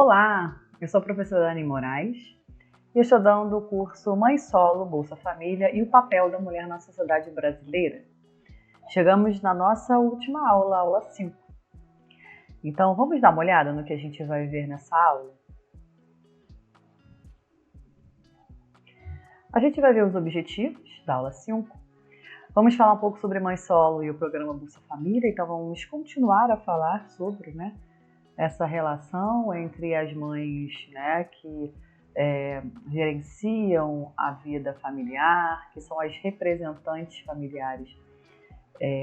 Olá, eu sou a professora Dani Moraes e eu estou dando o curso Mãe Solo, Bolsa Família e o papel da mulher na sociedade brasileira. Chegamos na nossa última aula, aula 5. Então vamos dar uma olhada no que a gente vai ver nessa aula? A gente vai ver os objetivos da aula 5. Vamos falar um pouco sobre Mãe Solo e o programa Bolsa Família, então vamos continuar a falar sobre, essa relação entre as mães, que gerenciam a vida familiar, que são as representantes familiares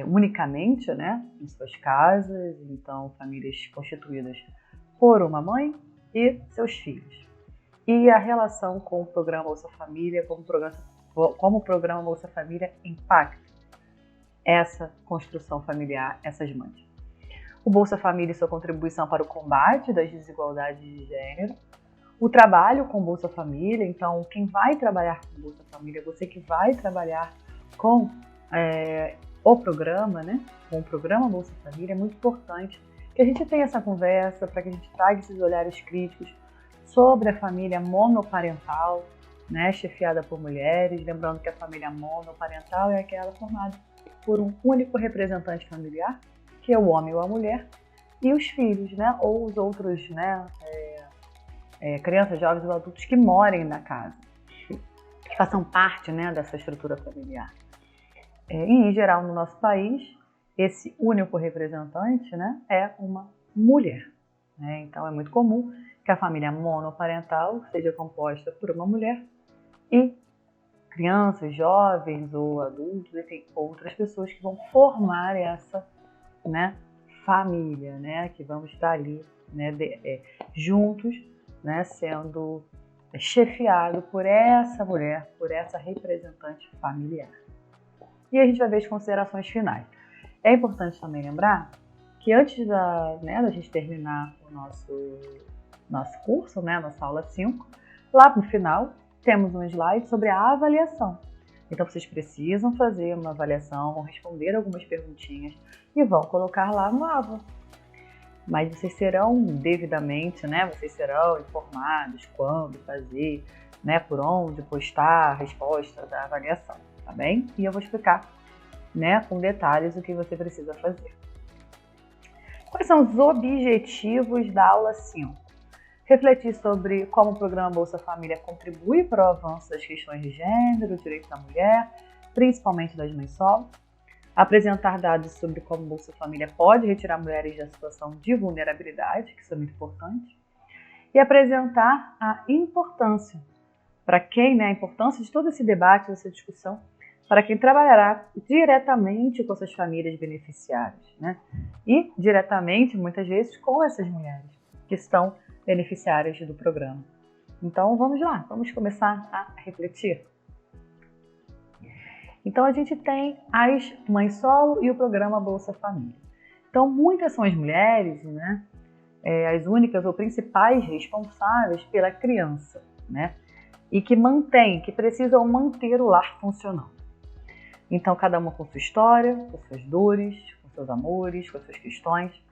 unicamente, em suas casas, então famílias constituídas por uma mãe e seus filhos. E a relação com o programa Bolsa Família, como o programa Bolsa Família impacta essa construção familiar, essas mães. O Bolsa Família e sua contribuição para o combate das desigualdades de gênero. O trabalho com Bolsa Família, então quem vai trabalhar com Bolsa Família, você que vai trabalhar com o programa, com o programa Bolsa Família, é muito importante que a gente tenha essa conversa para que a gente traga esses olhares críticos sobre a família monoparental, chefiada por mulheres, lembrando que a família monoparental é aquela formada por um único representante familiar, que é o homem ou a mulher, e os filhos, ou os outros, crianças, jovens ou adultos que morem na casa, que façam parte, dessa estrutura familiar. E, em geral, no nosso país, esse único representante, é uma mulher. Então, é muito comum que a família monoparental seja composta por uma mulher e crianças, jovens ou adultos, enfim, outras pessoas que vão formar essa família, que vamos estar ali juntos, sendo chefiado por essa mulher, por essa representante familiar. E a gente vai ver as considerações finais. É importante também lembrar que antes da gente terminar o nosso curso, nossa aula 5, lá no final temos um slide sobre a avaliação. Então vocês precisam fazer uma avaliação, vão responder algumas perguntinhas e vão colocar lá no AVA. Mas vocês serão devidamente, vocês serão informados quando fazer, por onde postar a resposta da avaliação, tá bem? E eu vou explicar, com detalhes o que você precisa fazer. Quais são os objetivos da aula 5? Refletir sobre como o programa Bolsa Família contribui para o avanço das questões de gênero, direitos da mulher, principalmente das mães solo. Apresentar dados sobre como o Bolsa Família pode retirar mulheres da situação de vulnerabilidade, que isso é muito importante. E apresentar a importância, para quem, a importância de todo esse debate, dessa discussão, para quem trabalhará diretamente com essas famílias beneficiárias, e diretamente, muitas vezes, com essas mulheres que estão beneficiárias do programa. Então vamos lá, vamos começar a refletir. Então a gente tem as mães solo e o programa Bolsa Família. Então muitas são as mulheres, as únicas ou principais responsáveis pela criança, e que precisam manter o lar funcionando. Então cada uma com sua história, com suas dores, com seus amores, com suas questões.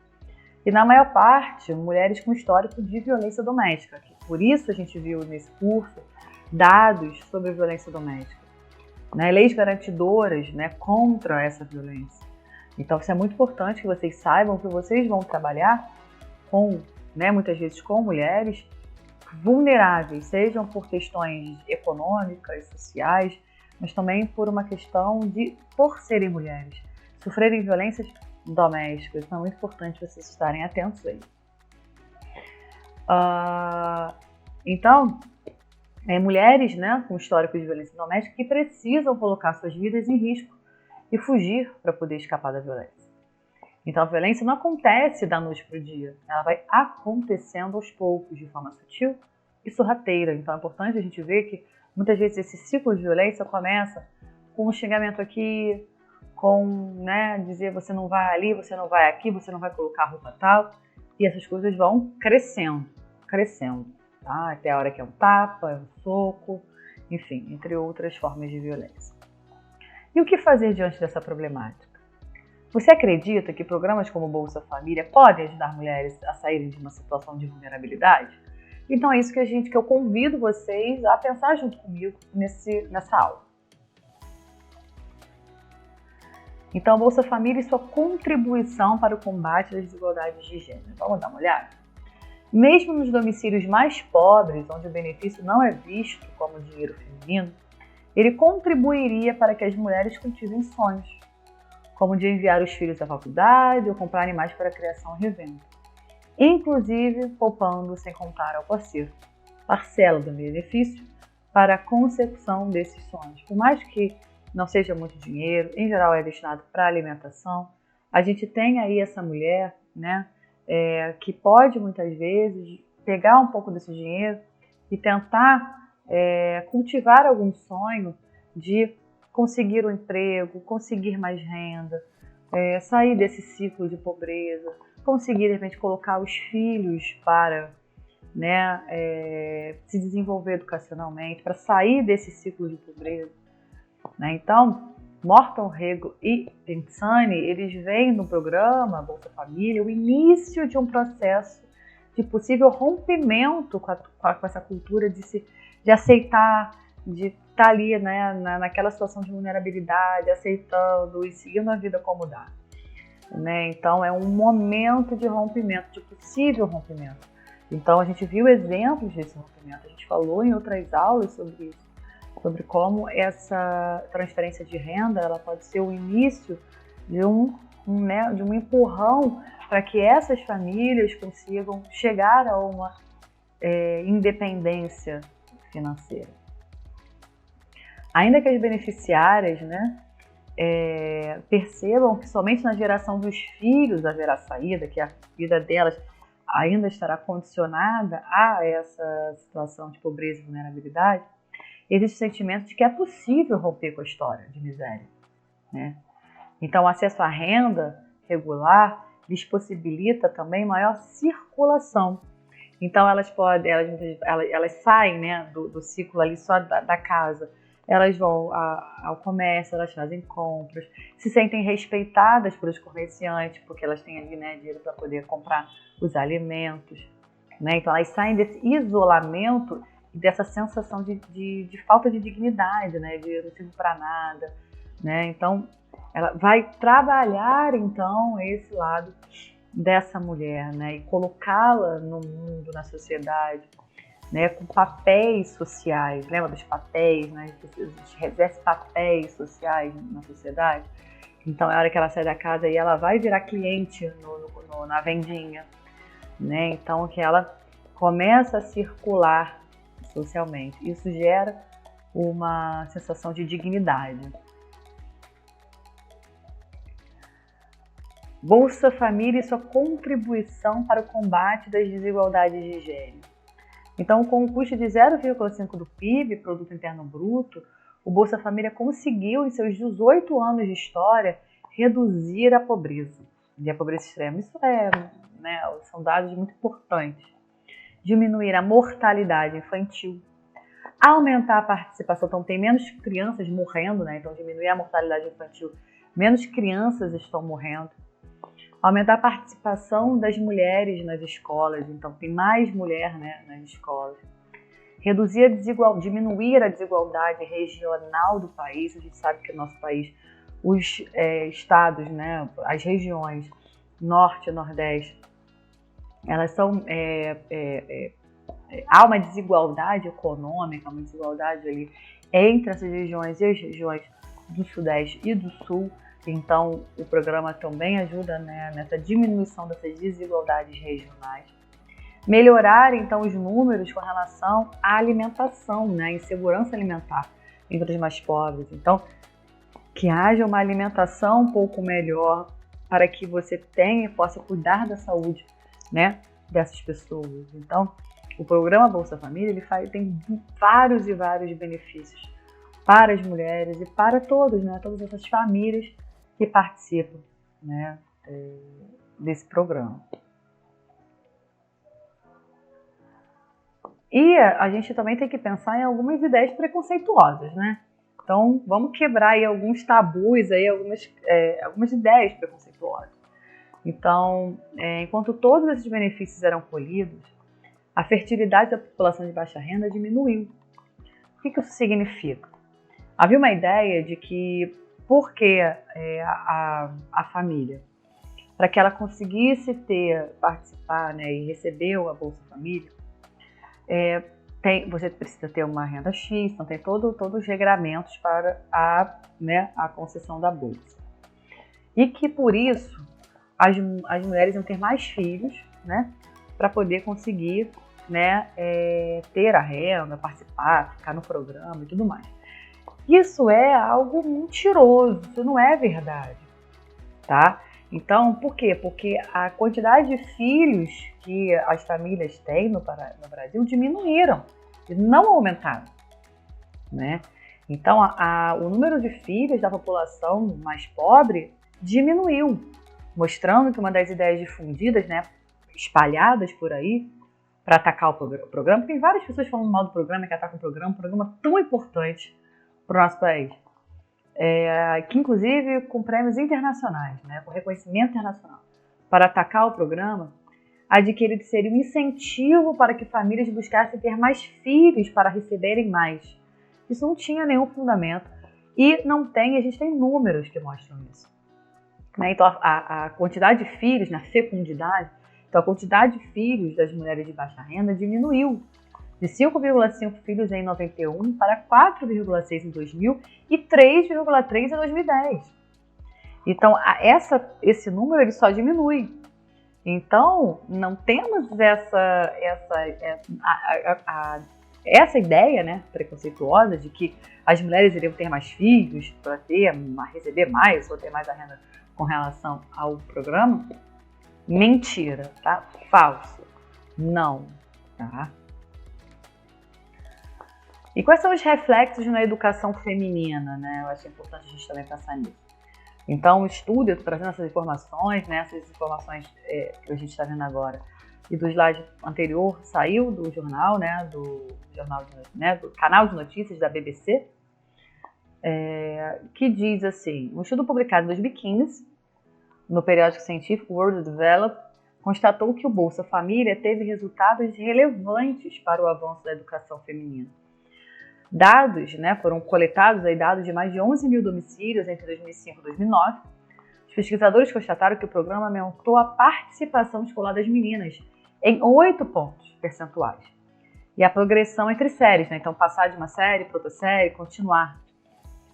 E na maior parte, mulheres com histórico de violência doméstica. Por isso a gente viu nesse curso dados sobre violência doméstica. Leis garantidoras contra essa violência. Então isso é muito importante que vocês saibam que vocês vão trabalhar com, muitas vezes com mulheres vulneráveis, sejam por questões econômicas, sociais, mas também por uma questão por serem mulheres, sofrerem violências domésticas. Então é muito importante vocês estarem atentos aí. Então, mulheres com histórico de violência doméstica que precisam colocar suas vidas em risco e fugir para poder escapar da violência. Então a violência não acontece da noite para o dia, ela vai acontecendo aos poucos, de forma sutil e sorrateira. Então é importante a gente ver que muitas vezes esse ciclo de violência começa com um xingamento aqui, com dizer você não vai ali, você não vai aqui, você não vai colocar roupa tal, e essas coisas vão crescendo, tá? Até a hora que é um tapa, é um soco, enfim, entre outras formas de violência. E o que fazer diante dessa problemática? Você acredita que programas como Bolsa Família podem ajudar mulheres a saírem de uma situação de vulnerabilidade? Então é isso que eu convido vocês a pensar junto comigo nessa aula. Então, Bolsa Família e sua contribuição para o combate às desigualdades de gênero. Vamos dar uma olhada? Mesmo nos domicílios mais pobres, onde o benefício não é visto como dinheiro feminino, ele contribuiria para que as mulheres cultivem sonhos, como de enviar os filhos à faculdade ou comprar animais para criação e revenda, inclusive poupando sem contar ao parceiro parcela do benefício para a consecução desses sonhos. Por mais que não seja muito dinheiro, em geral é destinado para alimentação, a gente tem aí essa mulher, né, que pode muitas vezes pegar um pouco desse dinheiro e tentar cultivar algum sonho de conseguir um emprego, conseguir mais renda, sair desse ciclo de pobreza, conseguir de repente colocar os filhos para, né, se desenvolver educacionalmente, para sair desse ciclo de pobreza. Né? Então, Morton Rego e Pensani, eles veem no programa Bolsa Família o início de um processo de possível rompimento com essa cultura de aceitar, de estar ali, né, naquela situação de vulnerabilidade, aceitando e seguindo a vida como dá. Né? Então, é um momento de rompimento, de possível rompimento. Então, a gente viu exemplos desse rompimento, a gente falou em outras aulas sobre isso, sobre como essa transferência de renda ela pode ser o início de um empurrão para que essas famílias consigam chegar a uma independência financeira. Ainda que as beneficiárias, né, percebam que somente na geração dos filhos haverá saída, que a vida delas ainda estará condicionada a essa situação de pobreza e vulnerabilidade, existe o sentimento de que é possível romper com a história de miséria. Né? Então, o acesso à renda regular lhes possibilita também maior circulação. Então, elas saem, né, do ciclo ali só da casa, elas vão ao comércio, elas fazem compras, se sentem respeitadas pelos comerciantes, porque elas têm ali, né, dinheiro para poder comprar os alimentos. Né? Então, elas saem desse isolamento e dessa sensação de falta de dignidade, né? De não servir para nada. Né? Então, ela vai trabalhar, então, esse lado dessa mulher, né? E colocá-la no mundo, na sociedade, né? Com papéis sociais. Lembra dos papéis? Né? Exerce papéis sociais na sociedade. Então, é a hora que ela sai da casa e ela vai virar cliente na vendinha. Né? Então, que ela começa a circular socialmente. Isso gera uma sensação de dignidade. Bolsa Família e sua contribuição para o combate das desigualdades de gênero. Então, com um custo de 0,5% do PIB, Produto Interno Bruto, o Bolsa Família conseguiu, em seus 18 anos de história, reduzir a pobreza. E a pobreza extrema. Isso são dados muito importantes. Diminuir a mortalidade infantil, aumentar a participação, então tem menos crianças morrendo, né? Então diminuir a mortalidade infantil, menos crianças estão morrendo, aumentar a participação das mulheres nas escolas, então tem mais mulher, né, nas escolas, diminuir a desigualdade regional do país. A gente sabe que no nosso país, os estados, né, as regiões norte e nordeste, elas são há uma desigualdade econômica, uma desigualdade ali entre essas regiões e as regiões do Sudeste e do Sul. Então, o programa também ajuda, né, nessa diminuição dessas desigualdades regionais. Melhorar, então, os números com relação à alimentação, né, insegurança alimentar entre os mais pobres. Então, que haja uma alimentação um pouco melhor para que você possa cuidar da saúde, né, dessas pessoas. Então, o programa Bolsa Família tem vários e vários benefícios para as mulheres e para todos, né, todas essas famílias que participam, né, desse programa. E a gente também tem que pensar em algumas ideias preconceituosas, né? Então, vamos quebrar aí alguns tabus, aí, algumas ideias preconceituosas. Então, enquanto todos esses benefícios eram colhidos, a fertilidade da população de baixa renda diminuiu. O que isso significa? Havia uma ideia de que, porque a família, para que ela conseguisse participar, né, e receber a Bolsa Família, você precisa ter uma renda X, então tem todos os regramentos para a concessão da Bolsa. E que, por isso, as mulheres iam ter mais filhos, né, para poder conseguir, né, ter a renda, participar, ficar no programa e tudo mais. Isso é algo mentiroso, isso não é verdade, tá? Então, por quê? Porque a quantidade de filhos que as famílias têm no Brasil diminuíram, não aumentaram, né? Então, o número de filhos da população mais pobre diminuiu, mostrando que uma das ideias difundidas, né, espalhadas por aí, para atacar o programa, tem várias pessoas falando mal do programa, que atacam o programa tão importante para o nosso país, que inclusive com prêmios internacionais, né, com reconhecimento internacional, para atacar o programa, a de que ele seria um incentivo para que famílias buscassem ter mais filhos para receberem mais. Isso não tinha nenhum fundamento e a gente tem números que mostram isso. Né? Então a quantidade de filhos, na fecundidade, então a quantidade de filhos das mulheres de baixa renda diminuiu de 5,5 filhos em 91 para 4,6 em 2000 e 3,3 em 2010. Então esse número ele só diminui. Então não temos essa ideia, né, preconceituosa de que as mulheres iriam ter mais filhos para receber mais ou ter mais a renda com relação ao programa. Mentira, tá? Falso. Não, tá? E quais são os reflexos na educação feminina, né? Eu acho importante a gente também pensar nisso. Então, o estudo, eu estou trazendo essas informações, né? Essas informações que a gente está vendo agora, e do slide anterior, saiu do jornal, né? Do canal de notícias da BBC, que diz assim: um estudo publicado em 2015, no periódico científico World Develop, constatou que o Bolsa Família teve resultados relevantes para o avanço da educação feminina. Dados, né, foram coletados dados de mais de 11 mil domicílios entre 2005 e 2009. Os pesquisadores constataram que o programa aumentou a participação escolar das meninas em 8 pontos percentuais. E a progressão entre séries, né, então passar de uma série para outra série, continuar,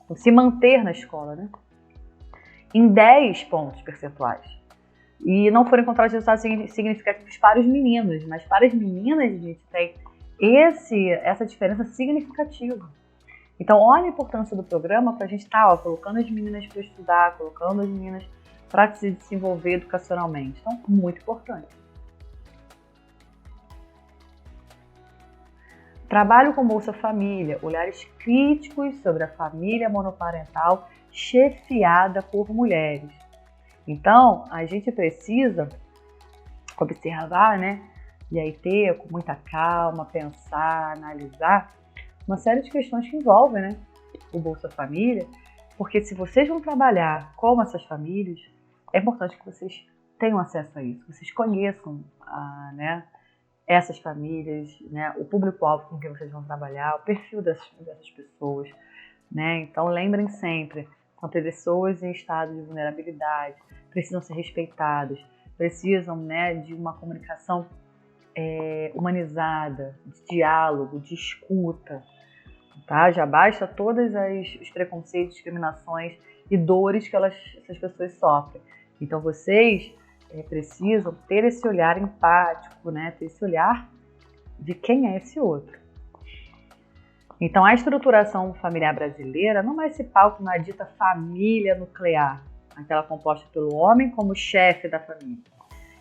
então, se manter na escola, né, em 10 pontos percentuais. E não foram encontrados resultados significativos para os meninos, mas para as meninas a gente tem essa diferença significativa. Então, olha a importância do programa para a gente estar colocando as meninas para estudar, colocando as meninas para se desenvolver educacionalmente. Então, muito importante. Trabalho com Bolsa Família, olhares críticos sobre a família monoparental chefiada por mulheres. Então, a gente precisa observar, né? E aí ter com muita calma, pensar, analisar uma série de questões que envolvem, né, o Bolsa Família, porque se vocês vão trabalhar com essas famílias, é importante que vocês tenham acesso a isso, que vocês conheçam né, essas famílias, né, o público-alvo com quem vocês vão trabalhar, o perfil dessas pessoas, né? Então lembrem sempre, são pessoas em estado de vulnerabilidade, precisam ser respeitadas, precisam, né, de uma comunicação humanizada, de diálogo, de escuta, tá? Já basta todos os preconceitos, discriminações e dores que essas pessoas sofrem. Então vocês precisam ter esse olhar empático, né? Ter esse olhar de quem é esse outro. Então a estruturação familiar brasileira não vai se pauta na dita família nuclear, aquela composta pelo homem como chefe da família.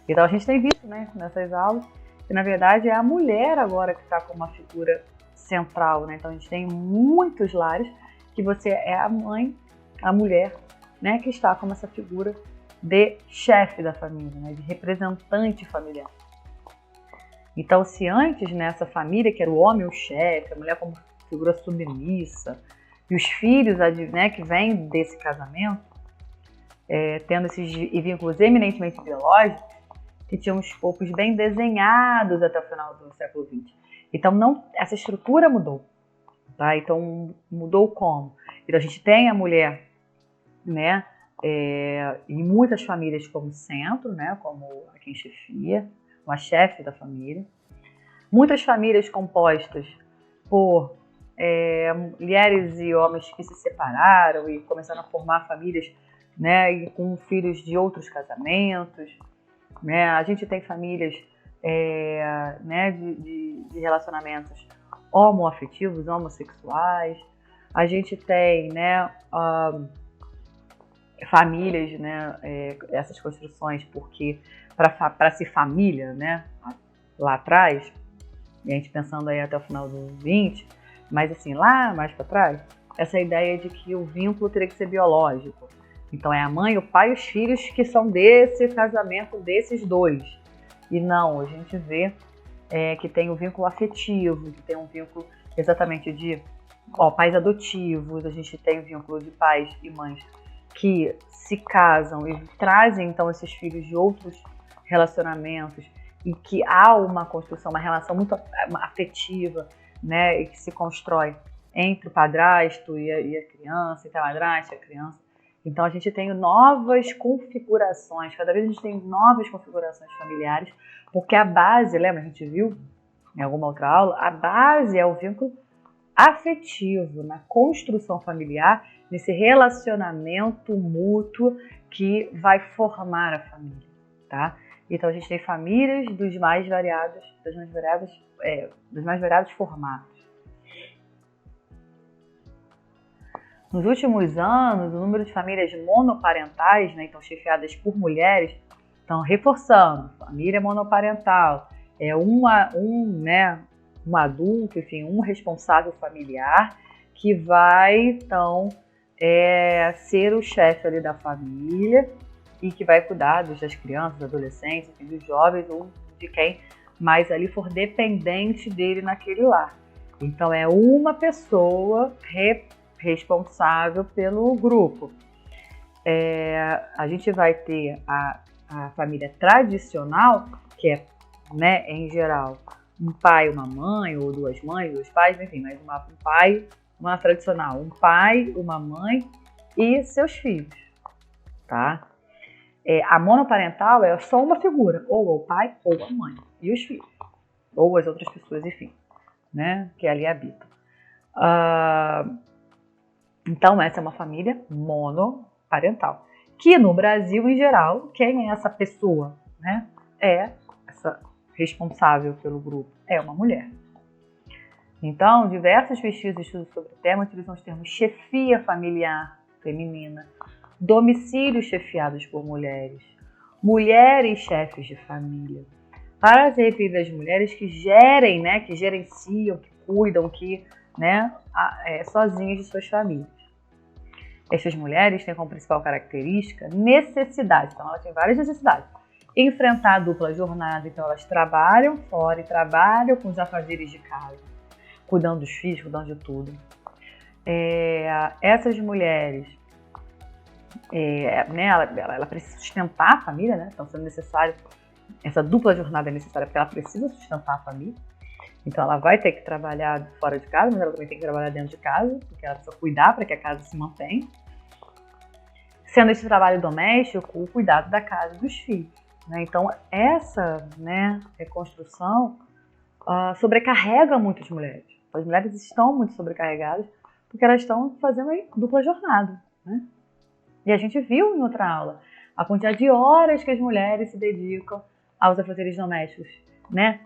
Então a gente tem visto, né, nessas aulas, que na verdade é a mulher agora que está como uma figura central, né? Então a gente tem muitos lares que você é a mãe, a mulher, né, que está como essa figura de chefe da família, né, de representante familiar. Então se antes nessa família que era o homem o chefe, a mulher como figura submissa, e os filhos, né, que vêm desse casamento, tendo esses vínculos eminentemente biológicos, que tinham os corpos bem desenhados até o final do século XX. Então, essa estrutura mudou. Tá? Então, mudou como? Então, a gente tem a mulher, né, em muitas famílias como centro, né, como a quem chefia, uma chefe da família. Muitas famílias compostas por mulheres e homens que se separaram e começaram a formar famílias, né, e com filhos de outros casamentos. Né? A gente tem famílias né, de relacionamentos homoafetivos, homossexuais. A gente tem, né, famílias, né, essas construções, porque para ser família, né, lá atrás, e a gente pensando aí até o final do 20, mas assim, lá mais para trás, essa ideia de que o vínculo teria que ser biológico. Então é a mãe, o pai e os filhos que são desse casamento desses dois. E não, a gente vê que tem o vínculo afetivo, que tem um vínculo exatamente de pais adotivos, a gente tem o vínculo de pais e mães que se casam e trazem então esses filhos de outros relacionamentos e que há uma construção, uma relação muito afetiva, né, e que se constrói entre o padrasto e a criança, entre a madrasta e a criança. Então a gente tem novas configurações, cada vez a gente tem novas configurações familiares, porque a base, lembra, a gente viu em alguma outra aula, a base é o vínculo afetivo, na construção familiar, nesse relacionamento mútuo que vai formar a família, tá? Então a gente tem famílias dos mais variados formatos. Nos últimos anos, o número de famílias monoparentais, né, então chefiadas por mulheres, estão reforçando. Família monoparental é um adulto, enfim, um responsável familiar que vai, então, ser o chefe ali da família e que vai cuidar das crianças, dos adolescentes, enfim, dos jovens ou de quem mais ali for dependente dele naquele lar. Então, é uma pessoa responsável pelo grupo. A gente vai ter a família tradicional, que é, né, em geral, um pai, uma mãe, ou duas mães, dois pais, enfim, mas um pai, uma tradicional, um pai, uma mãe e seus filhos, tá? A monoparental é só uma figura, ou o pai ou a mãe e os filhos, ou as outras pessoas, enfim, né, que ali habitam. Então, essa é uma família monoparental. Que no Brasil, em geral, quem é essa pessoa, né? É essa responsável pelo grupo, é uma mulher. Então, diversos pesquisas e estudos sobre o tema utilizam os termos chefia familiar feminina, domicílios chefiados por mulheres, mulheres chefes de família, para se referir às mulheres que gerem, né, que gerenciam, que cuidam, que, né, sozinhas de suas famílias. Essas mulheres têm como principal característica necessidade, então elas têm várias necessidades. Enfrentar a dupla jornada, então elas trabalham fora e trabalham com os afazeres de casa, cuidando dos filhos, cuidando de tudo. Essas mulheres, né, ela precisa sustentar a família, né? Então sendo necessário, essa dupla jornada é necessária porque ela precisa sustentar a família. Então ela vai ter que trabalhar fora de casa, mas ela também tem que trabalhar dentro de casa, porque ela precisa cuidar para que a casa se mantenha. Sendo esse trabalho doméstico, o cuidado da casa e dos filhos. Né? Então essa, né, reconstrução sobrecarrega muitas mulheres. As mulheres estão muito sobrecarregadas porque elas estão fazendo aí dupla jornada. Né? E a gente viu em outra aula a quantidade de horas que as mulheres se dedicam aos afazeres domésticos, né?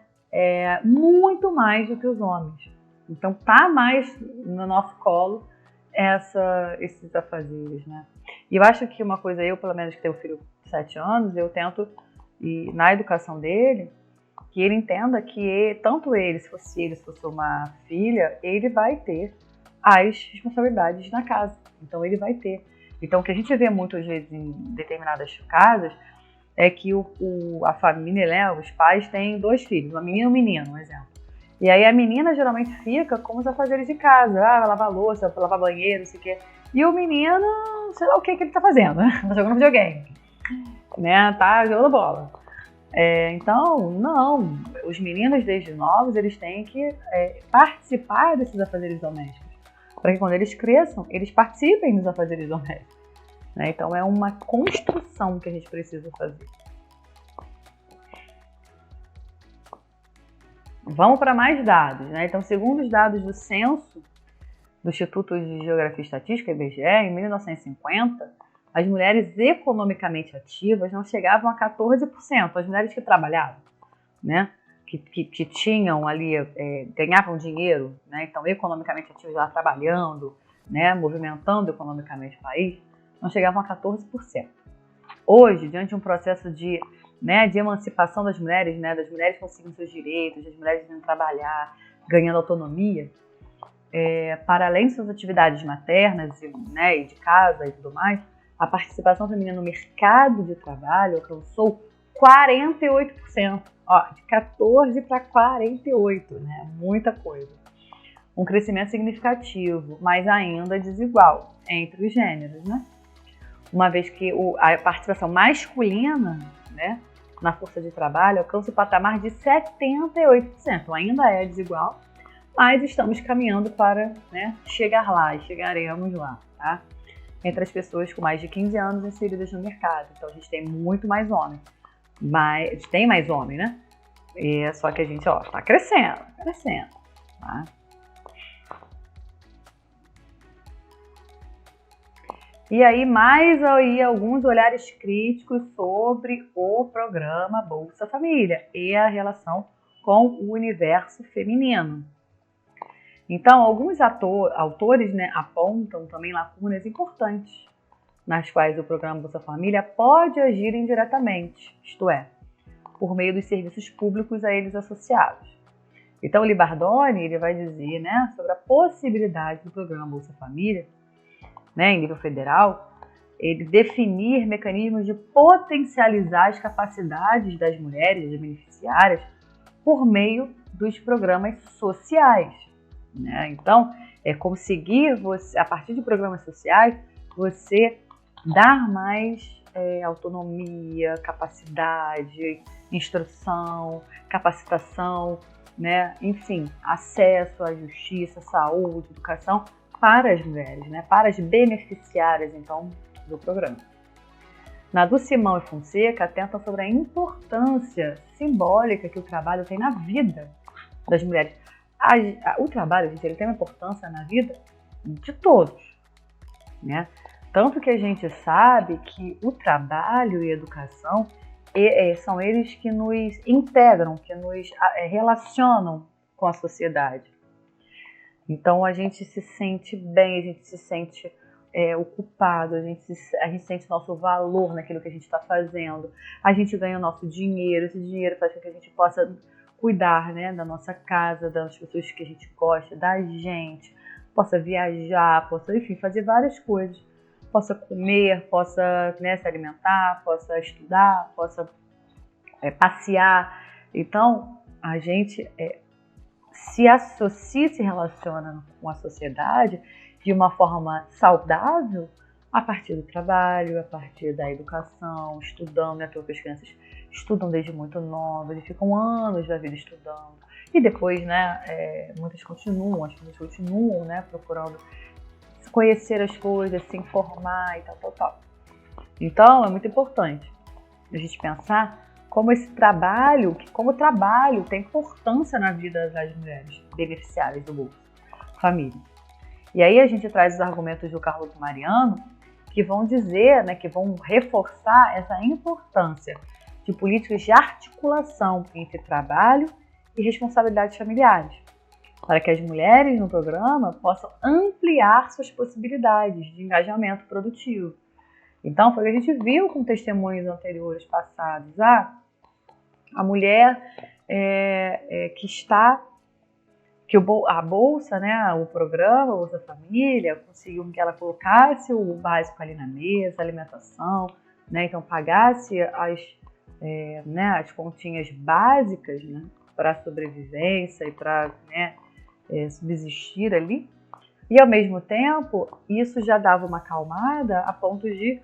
Muito mais do que os homens. Então tá mais no nosso colo esses afazeres, né? E eu acho que uma coisa, eu pelo menos que tenho um filho de 7 anos, eu tento, e na educação dele, que ele entenda que tanto ele, se fosse uma filha, ele vai ter as responsabilidades na casa. Então ele vai ter. Então o que a gente vê muitas vezes em determinadas casas é que a família, né, os pais têm 2 filhos, uma menina e um menino, um exemplo. E aí a menina geralmente fica com os afazeres de casa, vai lavar louça, vai lavar banheiro, não sei o quê. E o menino, sei lá o que ele tá fazendo, né? Tá jogando videogame, né? Tá jogando bola. Então, não, os meninos desde novos, eles têm que participar desses afazeres domésticos, para que quando eles cresçam, eles participem dos afazeres domésticos, né? Então é uma construção que a gente precisa fazer. Vamos para mais dados, né? Então, segundo os dados do censo do Instituto de Geografia e Estatística, IBGE, em 1950, as mulheres economicamente ativas não chegavam a 14%, as mulheres que trabalhavam, né? Que tinham ali, ganhavam dinheiro, né? Então economicamente ativas lá trabalhando, né? Movimentando economicamente o país, não chegavam a 14%. Hoje, diante de um processo de emancipação das mulheres, né? Das mulheres conseguindo seus direitos, das mulheres indo trabalhar, ganhando autonomia, para além de suas atividades maternas e de casa e tudo mais, a participação feminina no mercado de trabalho alcançou 48%. De 14 para 48, né? Muita coisa. Um crescimento significativo, mas ainda desigual entre os gêneros, né? Uma vez que a participação masculina, né, na força de trabalho alcança o patamar de 78%. Ainda é desigual, mas estamos caminhando para, né, chegar lá e chegaremos lá, tá? Entre as pessoas com mais de 15 anos inseridas no mercado. Então a gente tem muito mais homem. Tem mais homem, né? Só que a gente, tá crescendo, tá? E aí, mais alguns olhares críticos sobre o programa Bolsa Família e a relação com o universo feminino. Então, alguns autores, né, apontam também lacunas importantes nas quais o programa Bolsa Família pode agir indiretamente, isto é, por meio dos serviços públicos a eles associados. Então, o Libardoni ele vai dizer, né, sobre a possibilidade do programa Bolsa Família, né, em nível federal, ele definir mecanismos de potencializar as capacidades das mulheres, das beneficiárias, por meio dos programas sociais, né? Então, conseguir, a partir de programas sociais, você dar mais autonomia, capacidade, instrução, capacitação, né? Enfim, acesso à justiça, saúde, educação para as mulheres, né? Para as beneficiárias, então, do programa. Nadu Simão e Fonseca atentam sobre a importância simbólica que o trabalho tem na vida das mulheres. O trabalho, gente, ele tem uma importância na vida de todos, né? Tanto que a gente sabe que o trabalho e a educação são eles que nos integram, que nos relacionam com a sociedade. Então a gente se sente bem, a gente se sente ocupado, a gente sente nosso valor naquilo que a gente está fazendo, a gente ganha o nosso dinheiro, esse dinheiro faz com que a gente possa cuidar, né, da nossa casa, das pessoas que a gente gosta, da gente, possa viajar, possa, enfim, fazer várias coisas, possa comer, possa, né, se alimentar, possa estudar, possa passear. Então, a gente se associa, se relaciona com a sociedade de uma forma saudável a partir do trabalho, a partir da educação, estudando, né? Porque as crianças estudam desde muito novas e ficam anos da vida estudando. E depois, né, muitas continuam, as pessoas continuam, né, procurando conhecer as coisas, se informar e tal. Então, é muito importante a gente pensar como esse trabalho, como o trabalho tem importância na vida das mulheres beneficiárias do Bolsa Família. E aí a gente traz os argumentos do Carlos Mariano, que vão dizer, né, que vão reforçar essa importância de políticas de articulação entre trabalho e responsabilidades familiares, para que as mulheres no programa possam ampliar suas possibilidades de engajamento produtivo. Então, foi o que a gente viu com testemunhos anteriores passados. A mulher a Bolsa, né, o programa, a Bolsa Família, conseguiu que ela colocasse o básico ali na mesa, alimentação, né, então pagasse as continhas básicas, né, para sobrevivência e para, né, subsistir ali. E, ao mesmo tempo, isso já dava uma acalmada a ponto de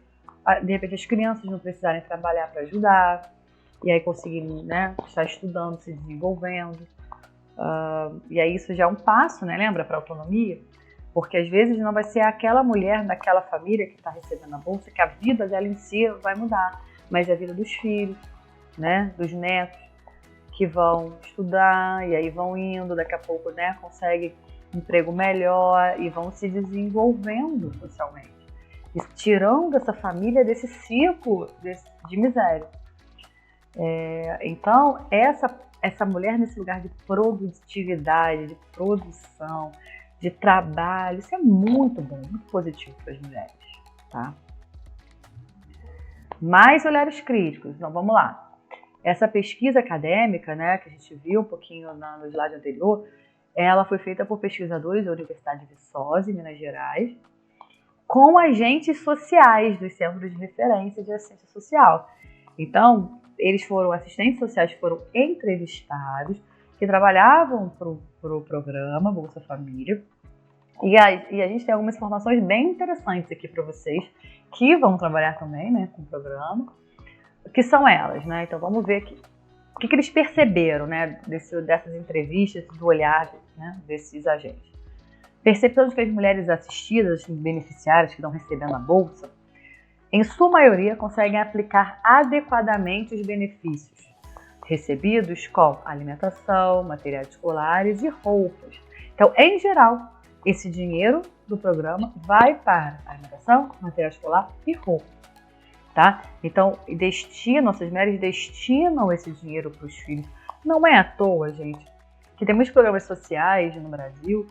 repente, as crianças não precisarem trabalhar para ajudar, e aí conseguir, né, estar estudando, se desenvolvendo. E aí isso já é um passo, né, lembra, para a autonomia? Porque às vezes não vai ser aquela mulher daquela família que está recebendo a bolsa que a vida dela em si vai mudar, mas é a vida dos filhos, né, dos netos, que vão estudar e aí vão indo, daqui a pouco, né, conseguem um emprego melhor e vão se desenvolvendo socialmente, e tirando essa família desse ciclo de miséria. Então, essa mulher nesse lugar de produtividade, de produção, de trabalho, isso é muito bom, muito positivo para as mulheres, tá? Mais olhares críticos, então vamos lá. Essa pesquisa acadêmica, né, que a gente viu um pouquinho no slide anterior, ela foi feita por pesquisadores da Universidade de Viçosa, em Minas Gerais, com agentes sociais dos centros de referência de assistência social. Então, assistentes sociais foram entrevistados, que trabalhavam para o programa Bolsa Família. E a gente tem algumas informações bem interessantes aqui para vocês, que vão trabalhar também, né, com o programa, que são elas, né? Então vamos ver aqui. O que eles perceberam, né, dessas entrevistas, do olhar, né, desses agentes. Percepção de que as mulheres assistidas, as beneficiárias que estão recebendo a bolsa, em sua maioria conseguem aplicar adequadamente os benefícios recebidos com alimentação, materiais escolares e roupas. Então, em geral, esse dinheiro do programa vai para alimentação, material escolar e roupa. Tá? Então, nossas mulheres destinam esse dinheiro para os filhos. Não é à toa, gente, que tem muitos programas sociais no Brasil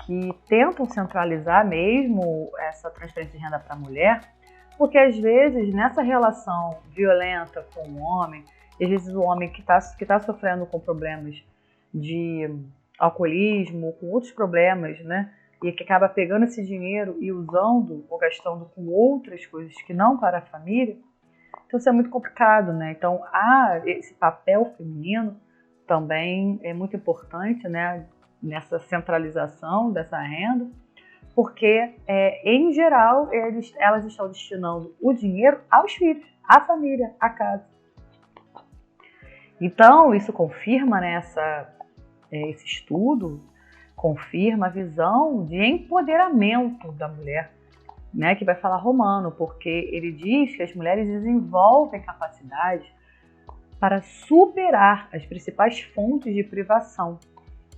que tentam centralizar mesmo essa transferência de renda para a mulher, porque às vezes nessa relação violenta com o homem, às vezes o homem que tá sofrendo com problemas de alcoolismo, com outros problemas, né, e que acaba pegando esse dinheiro e usando ou gastando com outras coisas que não para a família, então isso é muito complicado, né? Então esse papel feminino também é muito importante, né, nessa centralização dessa renda, porque, em geral, elas estão destinando o dinheiro aos filhos, à família, à casa. Então, isso confirma, né, esse estudo, confirma a visão de empoderamento da mulher, né, que vai falar Romano, porque ele diz que as mulheres desenvolvem capacidade para superar as principais fontes de privação,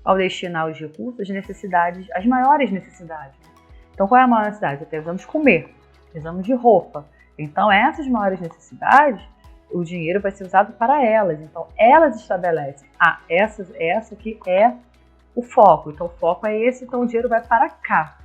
ao destinar os recursos às necessidades, às maiores necessidades. Então, qual é a maior necessidade? Precisamos comer, precisamos de roupa. Então, essas maiores necessidades, o dinheiro vai ser usado para elas. Então, elas estabelecem, essa aqui é o foco. Então, o foco é esse, então o dinheiro vai para cá.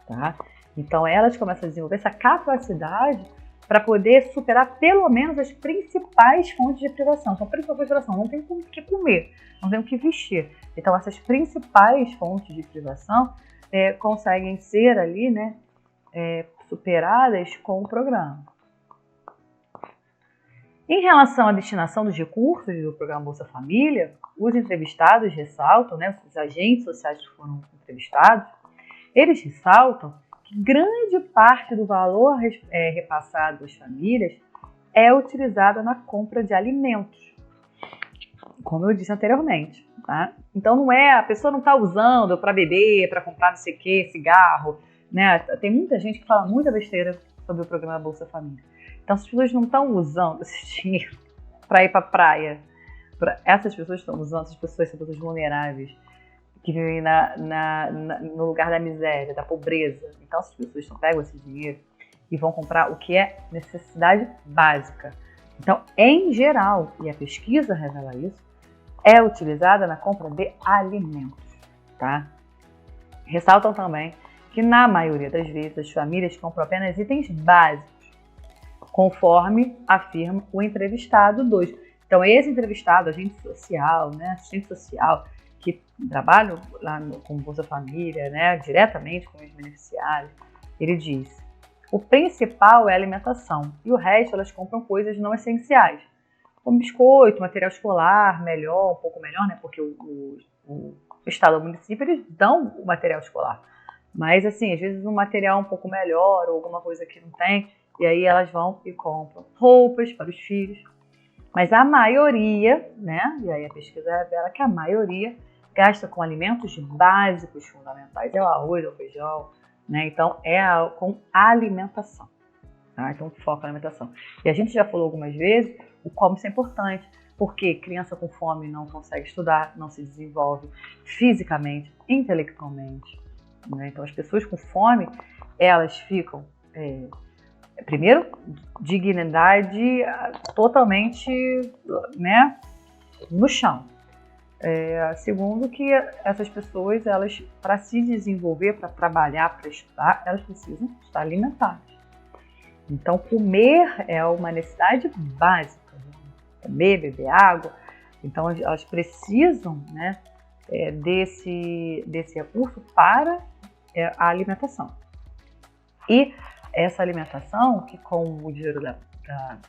Tá? Então, elas começam a desenvolver essa capacidade para poder superar pelo menos as principais fontes de privação. Então, principal privação, não tem o que comer, não tem o que vestir. Então, essas principais fontes de privação conseguem ser ali, né, superadas com o programa. Em relação à destinação dos recursos do programa Bolsa Família, os entrevistados ressaltam, né, os agentes sociais que foram entrevistados, eles ressaltam que grande parte do valor repassado às famílias é utilizada na compra de alimentos, como eu disse anteriormente. Tá? Então a pessoa não está usando para beber, para comprar não sei o que, cigarro, né? Tem muita gente que fala muita besteira sobre o programa Bolsa Família. Então as pessoas não estão usando esse dinheiro para ir para a praia. Essas pessoas estão usando, essas pessoas são pessoas vulneráveis, que vivem no lugar da miséria, da pobreza. Então as pessoas pegam esse dinheiro e vão comprar o que é necessidade básica. Então, em geral, e a pesquisa revela isso, é utilizada na compra de alimentos, tá? Ressaltam também que, na maioria das vezes, as famílias compram apenas itens básicos, conforme afirma o entrevistado 2. Então, esse entrevistado, agente social, né, assistente social, que trabalha lá com Bolsa Família, né, diretamente com os beneficiários, ele diz: o principal é a alimentação e o resto elas compram coisas não essenciais, como biscoito, material escolar, um pouco melhor, né? Porque o estado ou o município, eles dão o material escolar. Mas, assim, às vezes um material um pouco melhor ou alguma coisa que não tem, e aí elas vão e compram roupas para os filhos, Mas a maioria, né, e aí a pesquisa revela que a maioria gasta com alimentos básicos fundamentais, é o arroz, é o feijão, né, então com alimentação, tá? Então foca na alimentação. E a gente já falou algumas vezes, o como isso é importante, porque criança com fome não consegue estudar, não se desenvolve fisicamente, intelectualmente, né? Então as pessoas com fome, elas ficam, primeiro, dignidade totalmente, né, no chão. Segundo, que essas pessoas, elas, para se desenvolver, para trabalhar, para estudar, elas precisam estar alimentadas. Então, comer é uma necessidade básica. Comer, beber água. Então, elas precisam, né, desse recurso para a alimentação. E essa alimentação, que com o dinheiro da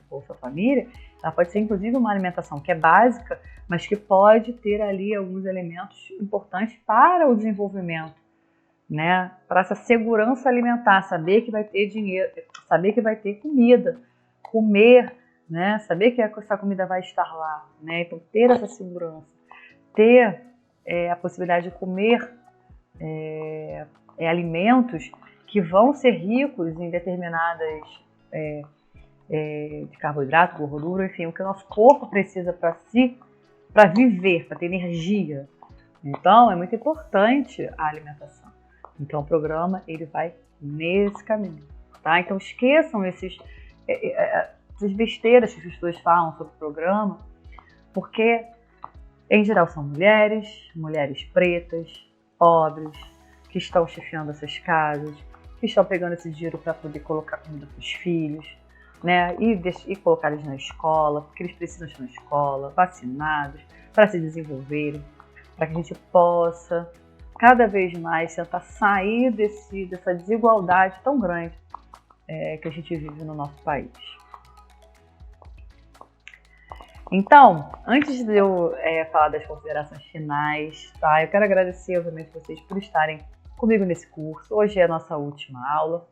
Bolsa Família, ela pode ser inclusive uma alimentação que é básica, mas que pode ter ali alguns elementos importantes para o desenvolvimento, né? Para essa segurança alimentar, saber que vai ter dinheiro, saber que vai ter comida, comer, né? Saber que essa comida vai estar lá, né? Então ter essa segurança, ter a possibilidade de comer alimentos que vão ser ricos em determinadas de carboidrato, gordura, enfim, o que o nosso corpo precisa para viver, para ter energia. Então, é muito importante a alimentação. Então, o programa, ele vai nesse caminho, tá? Então, esqueçam essas besteiras que as pessoas falam sobre o programa, porque, em geral, são mulheres pretas, pobres, que estão chefiando essas casas, que estão pegando esse dinheiro para poder colocar comida para os filhos, né? E colocar eles na escola, porque eles precisam estar na escola, vacinados, para se desenvolverem, para que a gente possa cada vez mais tentar sair dessa desigualdade tão grande que a gente vive no nosso país. Então, antes de eu falar das considerações finais, tá? Eu quero agradecer, obviamente, vocês por estarem comigo nesse curso. Hoje é a nossa última aula.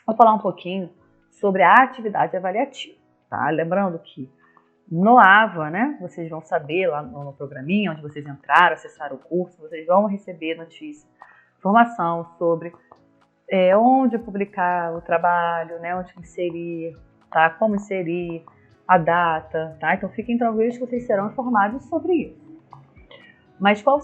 Vou falar um pouquinho sobre a atividade avaliativa, tá? Lembrando que no AVA, né, vocês vão saber lá no programinha, onde vocês entraram, acessaram o curso, vocês vão receber notícia, informação sobre onde publicar o trabalho, né, onde inserir, tá? Como inserir, a data, tá? Então fiquem tranquilos que vocês serão informados sobre isso. Mas qual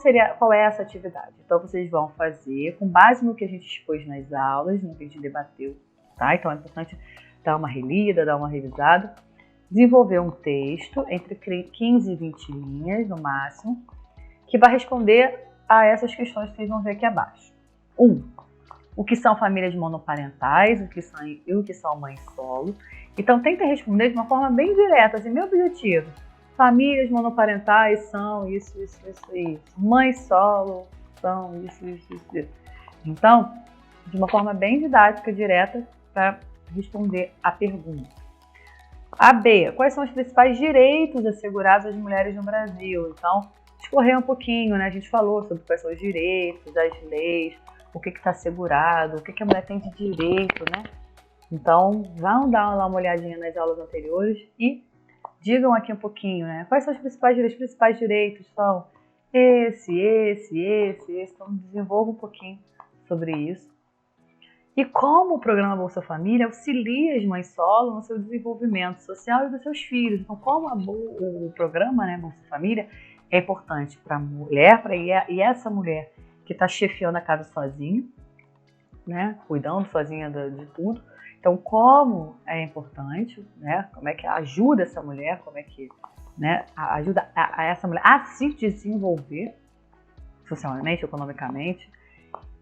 é essa atividade? Então vocês vão fazer com base no que a gente expôs nas aulas, no que a gente debateu, tá? Então é importante dar uma relida, dar uma revisada, desenvolver um texto entre 15 e 20 linhas no máximo, que vai responder a essas questões que vocês vão ver aqui abaixo. 1. O que são famílias monoparentais, o que são mães solo. Então tenta responder de uma forma bem direta, assim, meu objetivo. Famílias monoparentais são isso. Mães solo são isso. Então, de uma forma bem didática, direta, para responder a pergunta. A B, quais são os principais direitos assegurados às mulheres no Brasil? Então, discorrer um pouquinho, né? A gente falou sobre quais são os direitos, as leis, o que está assegurado, o que a mulher tem de direito, né? Então, vão dar lá uma olhadinha nas aulas anteriores e digam aqui um pouquinho, né? Quais são os principais direitos? Os principais direitos são esse. Então, desenvolva um pouquinho sobre isso. E como o programa Bolsa Família auxilia as mães solo no seu desenvolvimento social e dos seus filhos. Então, como o programa, né, Bolsa Família, é importante para a mulher, e essa mulher que está chefiando a casa sozinha, né, cuidando sozinha de tudo. Então, como é importante, né, como é que ajuda essa mulher, como é que, né, ajuda a essa mulher a se desenvolver socialmente, economicamente,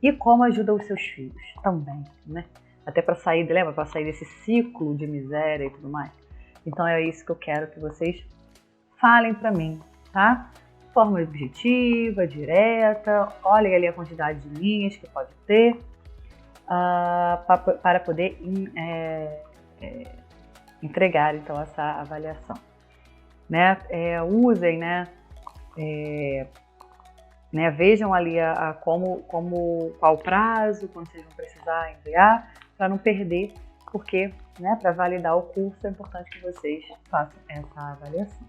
e como ajuda os seus filhos também, né? Até para sair, lembra? Para sair desse ciclo de miséria e tudo mais. Então é isso que eu quero que vocês falem para mim, tá? De forma objetiva, direta, olhem ali a quantidade de linhas que pode ter para poder entregar então essa avaliação, né? Usem, né? Vejam ali qual o prazo, quando vocês vão precisar enviar, para não perder porque, né, para validar o curso é importante que vocês façam essa avaliação.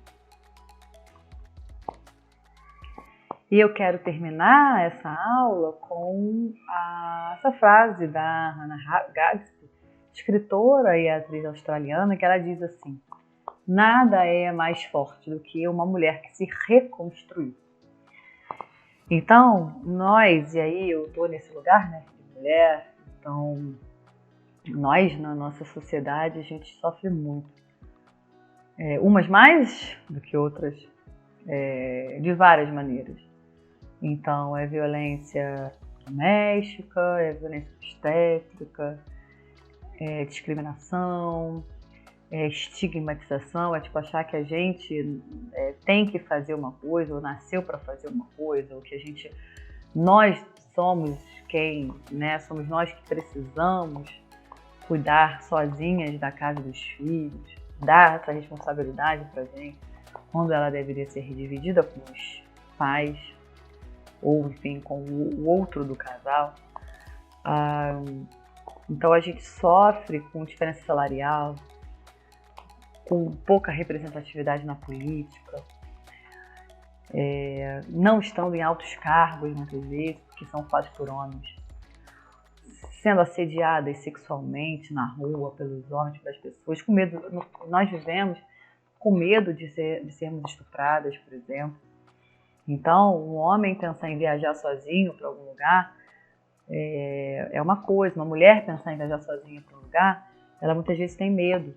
E eu quero terminar essa aula com essa frase da Hannah Gadsby, escritora e atriz australiana, que ela diz assim: nada é mais forte do que uma mulher que se reconstruiu. Então, nós, e aí eu estou nesse lugar, né, de mulher, então nós na nossa sociedade a gente sofre muito. Umas mais do que outras, de várias maneiras. Então, é violência doméstica, é violência obstétrica, é discriminação, é estigmatização, é tipo achar que a gente tem que fazer uma coisa, ou nasceu para fazer uma coisa, ou que nós somos quem, né? Somos nós que precisamos cuidar sozinhas da casa dos filhos, dar essa responsabilidade pra gente, quando ela deveria ser dividida com os pais, ou enfim, com o outro do casal. Então a gente sofre com diferença salarial, com pouca representatividade na política, não estando em altos cargos muitas vezes, porque são ocupados por homens, sendo assediadas sexualmente na rua pelos homens, pelas pessoas, com medo. Nós vivemos com medo de sermos estupradas, por exemplo. Então, um homem pensar em viajar sozinho para algum lugar é uma coisa. Uma mulher pensar em viajar sozinha para um lugar, ela muitas vezes tem medo,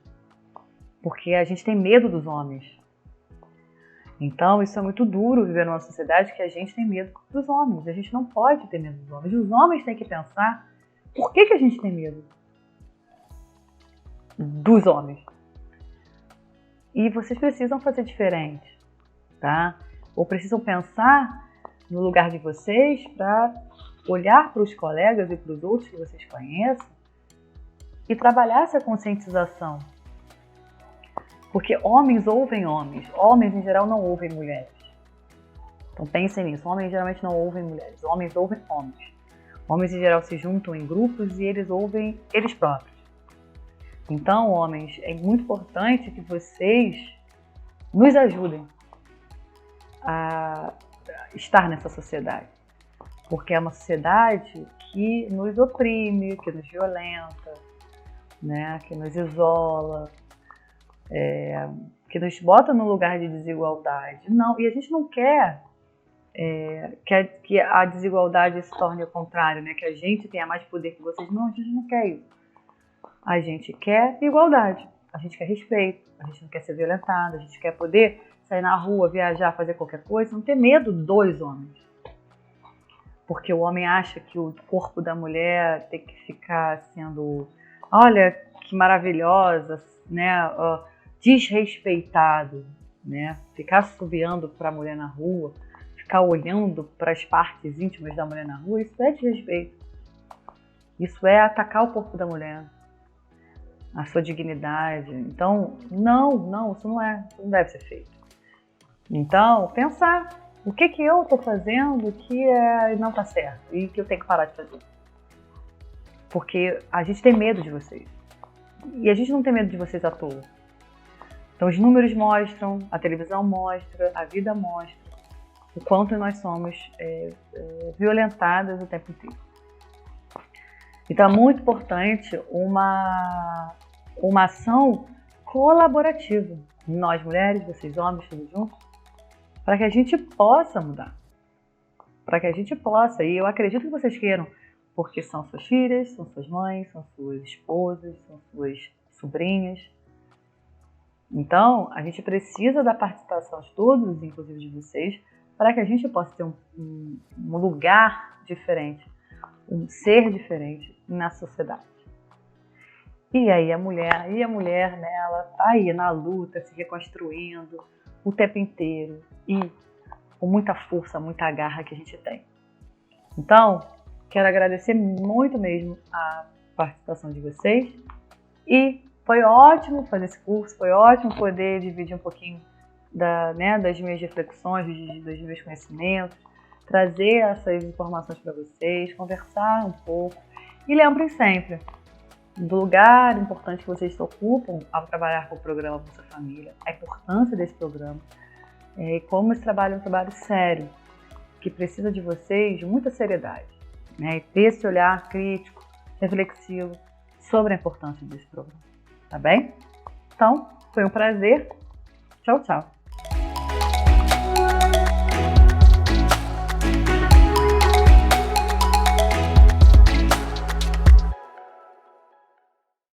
porque a gente tem medo dos homens. Então, isso é muito duro viver numa sociedade que a gente tem medo dos homens. A gente não pode ter medo dos homens. Os homens têm que pensar por que a gente tem medo dos homens. E vocês precisam fazer diferente, tá? Ou precisam pensar no lugar de vocês para olhar para os colegas e para os outros que vocês conhecem e trabalhar essa conscientização. Porque homens ouvem homens. Homens, em geral, não ouvem mulheres. Então pensem nisso. Homens geralmente não ouvem mulheres. Homens ouvem homens. Homens, em geral, se juntam em grupos e eles ouvem eles próprios. Então, homens, é muito importante que vocês nos ajudem a estar nessa sociedade. Porque é uma sociedade que nos oprime, que nos violenta, né? Que nos isola, que nos bota num lugar de desigualdade. Não, e a gente não quer que a desigualdade se torne o contrário, né? Que a gente tenha mais poder que vocês. Não, a gente não quer isso. A gente quer igualdade, a gente quer respeito, a gente não quer ser violentado, a gente quer poder sair na rua, viajar, fazer qualquer coisa, não ter medo dos homens. Porque o homem acha que o corpo da mulher tem que ficar sendo, olha que maravilhosa, né? Desrespeitado, né? Ficar assobiando para a mulher na rua, ficar olhando para as partes íntimas da mulher na rua, isso é desrespeito. Isso é atacar o corpo da mulher, a sua dignidade. Então, não, isso não deve ser feito. Então, pensar o que eu estou fazendo que não está certo e que eu tenho que parar de fazer. Porque a gente tem medo de vocês. E a gente não tem medo de vocês à toa. Então, os números mostram, a televisão mostra, a vida mostra o quanto nós somos violentadas o tempo inteiro. Então, é muito importante uma ação colaborativa. Nós mulheres, vocês homens, todos juntos, para que a gente possa mudar. Para que a gente possa. E eu acredito que vocês queiram, porque são suas filhas, são suas mães, são suas esposas, são suas sobrinhas. Então, a gente precisa da participação de todos, inclusive de vocês, para que a gente possa ter um lugar diferente, um ser diferente na sociedade. E aí a mulher, né, ela tá aí na luta, se reconstruindo o tempo inteiro e com muita força, muita garra que a gente tem. Então, quero agradecer muito mesmo a participação de vocês e foi ótimo fazer esse curso, foi ótimo poder dividir um pouquinho das minhas reflexões, dos meus conhecimentos, trazer essas informações para vocês, conversar um pouco. E lembrem sempre, do lugar importante que vocês ocupam ao trabalhar com o programa Bolsa Família, a importância desse programa, e como esse trabalho é um trabalho sério, que precisa de vocês de muita seriedade, né? E ter esse olhar crítico, reflexivo sobre a importância desse programa, tá bem? Então, foi um prazer. Tchau, tchau.